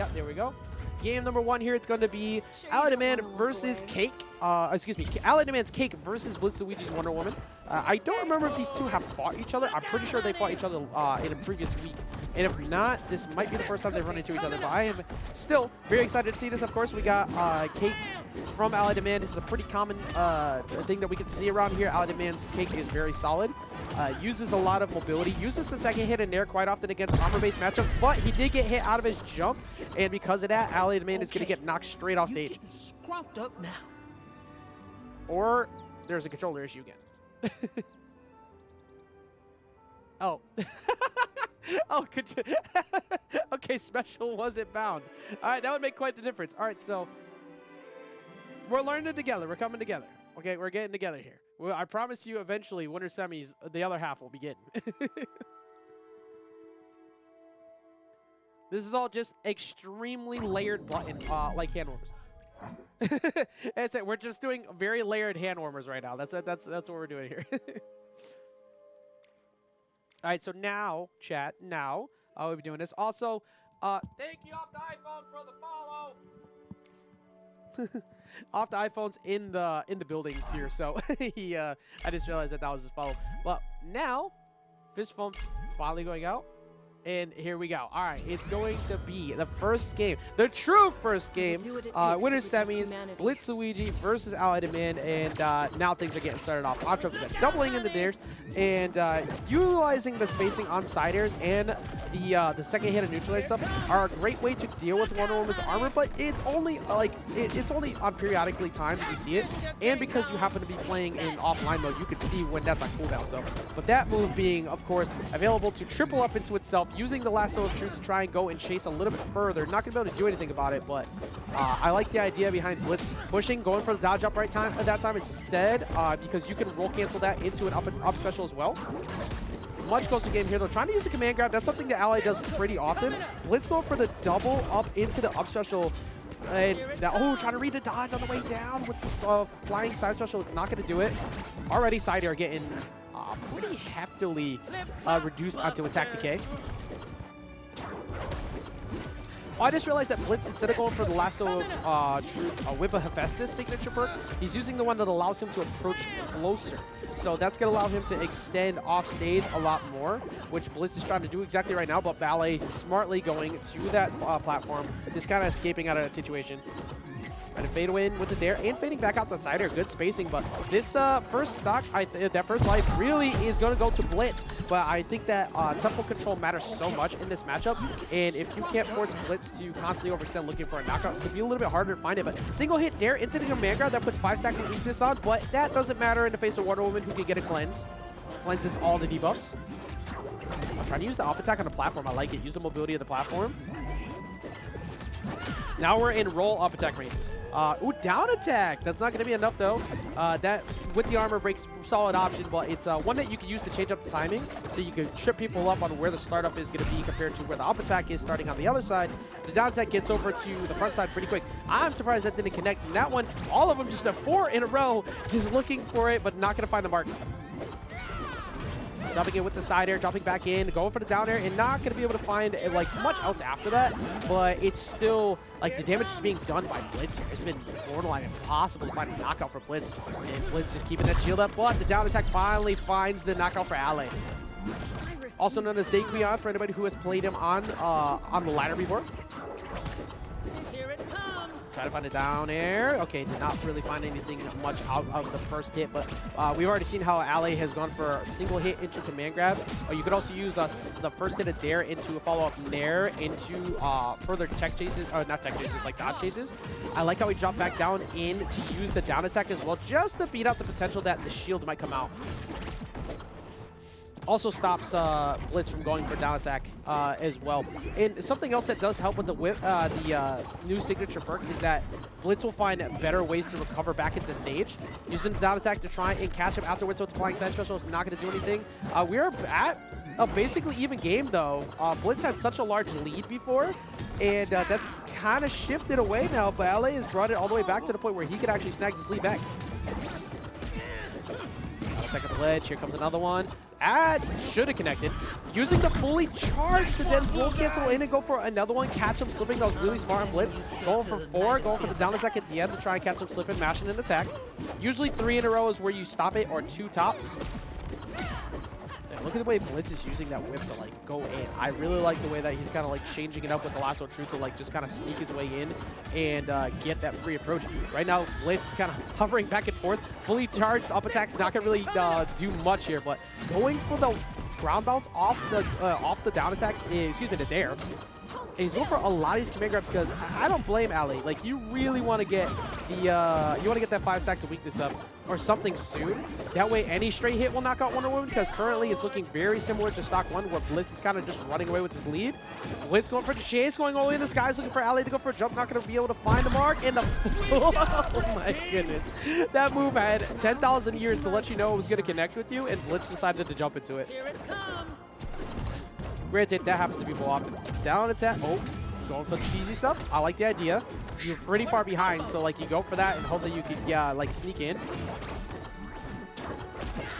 Yep, there we go. Game number 1 here, it's going to be aletheman versus Cake. aletheman's Cake versus BlitzLuigy's Wonder Woman. I don't remember if these two have fought each other. I'm pretty sure they fought each other in a previous week. And if not, this might be the first time they've run into each other. But I am still very excited to see this. Of course, we got Cake from aletheman. This is a pretty common thing that we can see around here. aletheman's Cake is very solid. Uses a lot of mobility. Uses the second hit in air quite often against armor-based matchups. But he did get hit out of his jump. And because of that, aletheman is going to get knocked straight off stage. Scrumped up now. Or there's a controller issue again. Oh. Oh, okay, special wasn't bound. All right, that would make quite the difference. All right, so we're learning together. We're coming together. Okay, we're getting together here. Well, I promise you eventually, winter semis, the other half will begin. This is all just extremely layered button, like hand warmers. That's it. We're just doing very layered hand warmers right now. That's what we're doing here. All right, so now, chat, we'll be doing this. Also, thank you off the iPhone for the follow. Off the iPhone's in the building here, so I just realized that was his follow. But now, fist bumps finally going out. And here we go. All right, it's going to be the first game, the true first game, winter semis, BlitzLuigy versus aletheman, and now things are getting started off. Aletheman doubling in the dairs and utilizing the spacing on side airs and the second hit of neutralize stuff are a great way to deal with Wonder Woman's armor, but it's only it's only on periodically times that you see it, and because you happen to be playing in offline mode, you can see when that's on cooldown. So, but that move being, of course, available to triple up into itself, using the lasso of truth to try and go and chase a little bit further. Not gonna be able to do anything about it, but I like the idea behind Blitz pushing, going for the dodge up right time at that time instead, because you can roll cancel that into an up special as well. Much closer game here though. Trying to use the command grab. That's something that Ally does pretty often. Blitz going for the double up into the up special. And trying to read the dodge on the way down with the flying side special. Not going to do it. Already side air getting pretty heftily reduced onto attack decay. Oh, I just realized that Blitz, instead of going for the lasso of truth, Whip of Hephaestus signature perk, he's using the one that allows him to approach closer. So that's going to allow him to extend off stage a lot more, which Blitz is trying to do exactly right now, but Ballet smartly going to that platform, just kind of escaping out of that situation. Trying to fade away in with the dare and fading back out the side air. Good spacing, but this first stock, that first life really is going to go to Blitz. But I think that tempo control matters so much in this matchup. And if you can't force Blitz to constantly overextend looking for a knockout, it's going to be a little bit harder to find it. But single hit dare into the command grab that puts 5 stacks of weakness on. But that doesn't matter in the face of Wonder Woman, who can get a cleanse. Cleanses all the debuffs. I'm trying to use the up attack on the platform. I like it. Use the mobility of the platform. Now we're in roll up attack ranges. Ooh, down attack. That's not going to be enough though. That with the armor breaks, solid option, but it's one that you can use to change up the timing, so you can trip people up on where the startup is going to be compared to where the up attack is starting on the other side. The down attack gets over to the front side pretty quick. I'm surprised that didn't connect. And that one, all of them just a 4 in a row, just looking for it, but not going to find the mark. Jumping in with the side air, jumping back in, going for the down air, and not going to be able to find like much else after that. But it's still like the damage is being done by Blitz here. It's been borderline impossible to find a knockout for Blitz. And Blitz just keeping that shield up, but the down attack finally finds the knockout for Alley. Also known as Daqueon for anybody who has played him on the ladder before. Try to find a down air. Okay, did not really find anything much out of the first hit, but we've already seen how Alley has gone for a single hit into command grab. You could also use the first hit of dare into a follow-up nair into further tech chases, or not tech chases, like dodge chases. I like how he dropped back down in to use the down attack as well, just to beat out the potential that the shield might come out. Also stops Blitz from going for down attack as well. And something else that does help with the whip, the new signature perk, is that Blitz will find better ways to recover back into stage. Using the down attack to try and catch him afterwards, so it's flying side special is not going to do anything. We are at a basically even game though. Blitz had such a large lead before, and that's kind of shifted away now, but LA has brought it all the way back to the point where he could actually snag this lead back. Attack at the ledge. Here comes another one. Should have connected. using the fully charged to then full cancel in and go for another one, catch him slipping. That was really smart on Blitz. Going for 4, going for the down attack at the end to try and catch him slipping, mashing an attack. Usually 3 in a row is where you stop it, or 2 tops. Look at the way Blitz is using that whip to like go in. I really like the way that he's kind of like changing it up with the lasso truth to like just kind of sneak his way in and get that free approach. Right now, Blitz is kind of hovering back and forth. Fully charged up attack's not gonna really do much here, but going for the ground bounce off the down attack, excuse me, the dare. And he's going for a lot of these command grabs because I don't blame Ali. Like, you really want to get the you want to get that 5 stacks of weakness up or something soon. That way any straight hit will knock out Wonder Woman, because currently it's looking very similar to stock 1 where Blitz is kind of just running away with his lead. Blitz going for the chase, going all the way in the skies, looking for Ali to go for a jump, not going to be able to find the mark, and the oh my goodness. That move had 10,000 years to let you know it was going to connect with you, and Blitz decided to jump into it. Here it comes. Granted, that happens to people often. Down attack. Oh, going for the cheesy stuff. I like the idea. You're pretty far behind, so like you go for that and hope that you can like sneak in.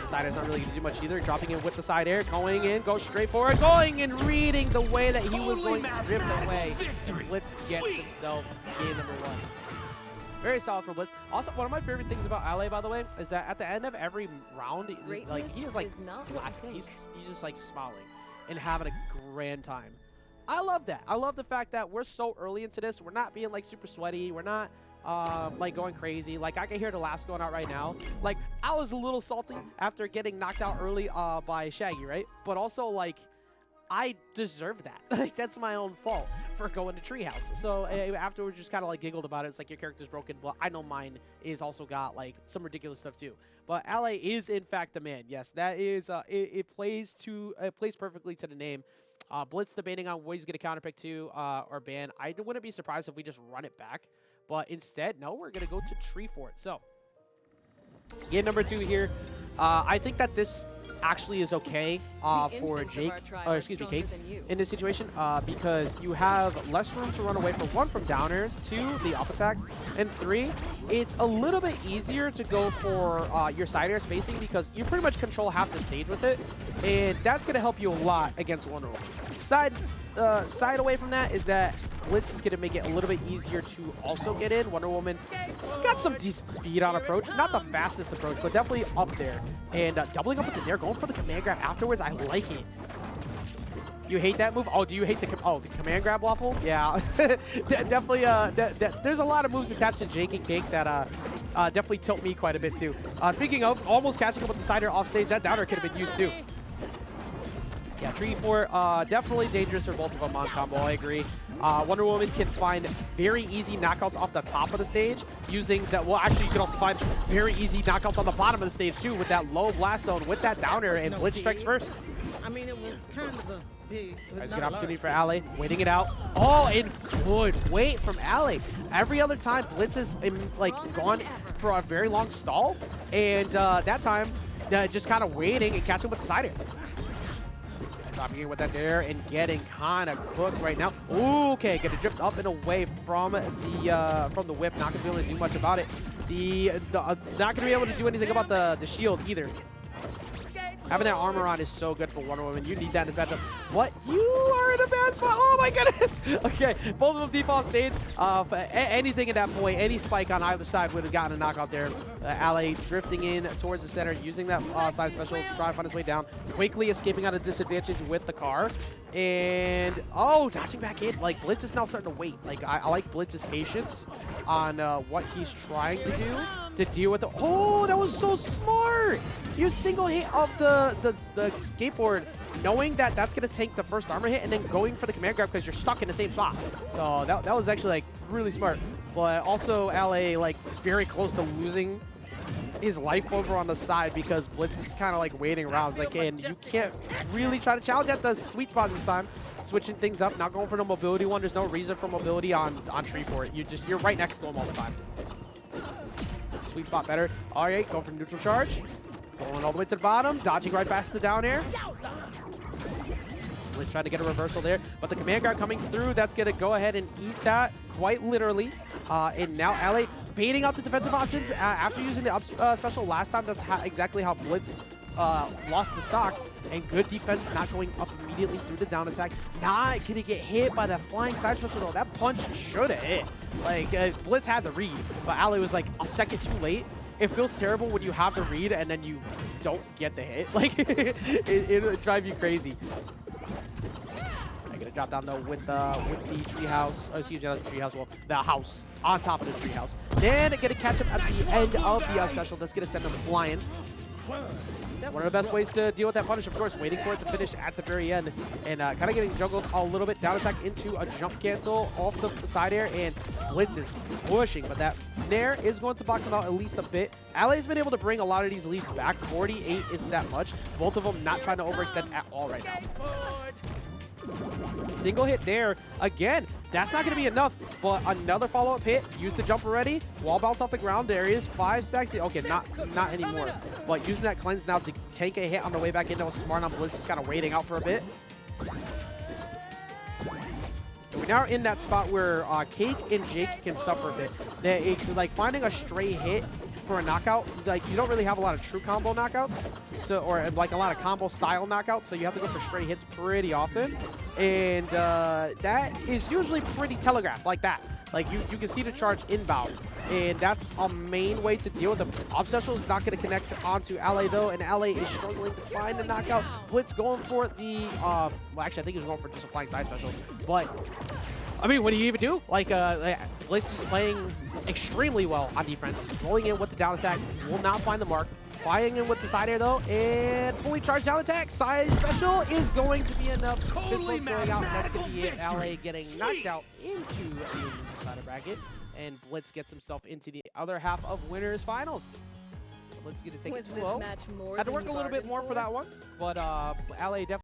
The side air's not really going to do much either. Dropping in with the side air, going in, go straight for it, going and reading the way that he was going to drift away. Blitz gets himself game number 1. Very solid for Blitz. Also, one of my favorite things about Ale, by the way, is that at the end of every round, like he is like laughing. He's just like smiling and having a grand time. I love that. I love the fact that we're so early into this. We're not being like super sweaty. We're not like going crazy. Like, I can hear the laughs going out right now. Like, I was a little salty after getting knocked out early by Shaggy, right? But also, like, I deserve that. Like, that's my own fault for going to Treehouse. So afterwards, just kind of like giggled about it. It's like, your character's broken, but I know mine is also got like some ridiculous stuff too. But Ale is in fact the man. Yes, that is. It plays perfectly to the name. Blitz debating on what he's going to counterpick to or ban. I wouldn't be surprised if we just run it back, but instead, no, we're going to go to Tree Fort. So, game number 2 here. I think that this actually is okay for Jake, excuse me, Cake, in this situation because you have less room to run away from 1 from down airs, 2 the up attacks, and 3 it's a little bit easier to go for your side air spacing because you pretty much control half the stage with it, and that's going to help you a lot against Wonder Woman. Side away from that is that Blitz is going to make it a little bit easier to also get in. Wonder Woman got some decent speed on approach. Not the fastest approach, but definitely up there. And doubling up with the nair, going for the command grab afterwards. I like it. You hate that move? Oh, do you hate the command grab waffle? Yeah. Definitely, there's a lot of moves attached to Jake and Cake that definitely tilt me quite a bit too. Speaking of, almost catching up with the side air off stage, that downer could have been used too. Yeah, Tree Fort, definitely dangerous for both of them on combo, I agree. Wonder Woman can find very easy knockouts off the top of the stage using that. Well, actually, you can also find very easy knockouts on the bottom of the stage too with that low blast zone, with that down air, and Blitz strikes first. I mean, it was kind of a big. Nice good opportunity for Ale, waiting it out. Oh, and good wait from Ale. Every other time, Blitz is like gone for a very long stall, and that time, just kind of waiting and catching with the side air. Stopping here with that there and getting kind of cooked right now. Ooh, okay, gonna drift up and away from the whip. Not gonna be able to do much about it. Not gonna be able to do anything about the shield either. Having that armor on is so good for Wonder Woman. You need that in this matchup. What? You are in a bad spot. Oh my goodness. Okay, both of them deep off stage. Anything at that point, any spike on either side would have gotten a knockout there. Ale drifting in towards the center, using that side special to try and find his way down. Quickly escaping out of disadvantage with the car. And, oh, dodging back in. Like, Blitz is now starting to wait. Like, I like Blitz's patience on what he's trying to do to deal with the... Oh, that was so smart. You single hit of the skateboard, knowing that that's going to take the first armor hit and then going for the command grab because you're stuck in the same spot. So that was actually, like, really smart. But also, Ale, like, very close to losing his life over on the side because Blitz is kind of like waiting around. Like, and you can't really try to challenge at the sweet spot this time. Switching things up, not going for the mobility one. There's no reason for mobility on Tree Fort. You're right next to him all the time. Sweet spot better. All right, going for neutral charge. Going all the way to the bottom, dodging right past the down air. Blitz trying to get a reversal there, but the command grab coming through, that's going to go ahead and eat that quite literally. And now Ale baiting out the defensive options after using the up special last time. That's exactly how Blitz lost the stock, and good defense not going up immediately through the down attack. Not gonna get hit by that flying side special though. That punch should have hit. Like, Blitz had the read, but Ali was like a second too late. It feels terrible when you have the read and then you don't get the hit. Like, it'll drive you crazy. I'm gonna drop down though with the tree house. Excuse me, not the tree house. Well, the house on top of the tree house. Then gonna catch him at the end of the special. That's gonna send him flying. One of the best ways to deal with that punish, of course, waiting for it to finish at the very end and kind of getting juggled a little bit. Down attack into a jump cancel off the side air, and Blitz is pushing, but that Nair is going to box him out at least a bit. Ali's been able to bring a lot of these leads back. 48 isn't that much. Both of them not trying to overextend at all right now. Single hit there. Again, that's not going to be enough, but another follow-up hit. Use the jump already. Wall bounce off the ground. There is 5 stacks. Okay, not anymore. But using that cleanse now to take a hit on the way back into a smart on Blitz, just kind of waiting out for a bit. We're now in that spot where Cake and Jake can suffer a bit. Like finding a stray hit for a knockout, like you don't really have a lot of true combo knockouts, so or like a lot of combo style knockouts, so you have to go for stray hits pretty often, and that is usually pretty telegraphed like that. Like you can see the charge inbound, and that's a main way to deal with them. Obsessional is not going to connect onto LA though, and LA is struggling to find the knockout. Blitz going for the well, actually I think he was going for just a flying side special, but I mean, what do you even do? Like, Blitz is playing extremely well on defense. Rolling in with the down attack, will not find the mark. Flying in with the side air though, and fully charged down attack. Side special is going to be enough. Totally going out, and that's going to be it. LA getting knocked out into the side of bracket, and Blitz gets himself into the other half of winners finals. So Blitz going to take it 2-0. Had to work a little bit more for that one, but LA definitely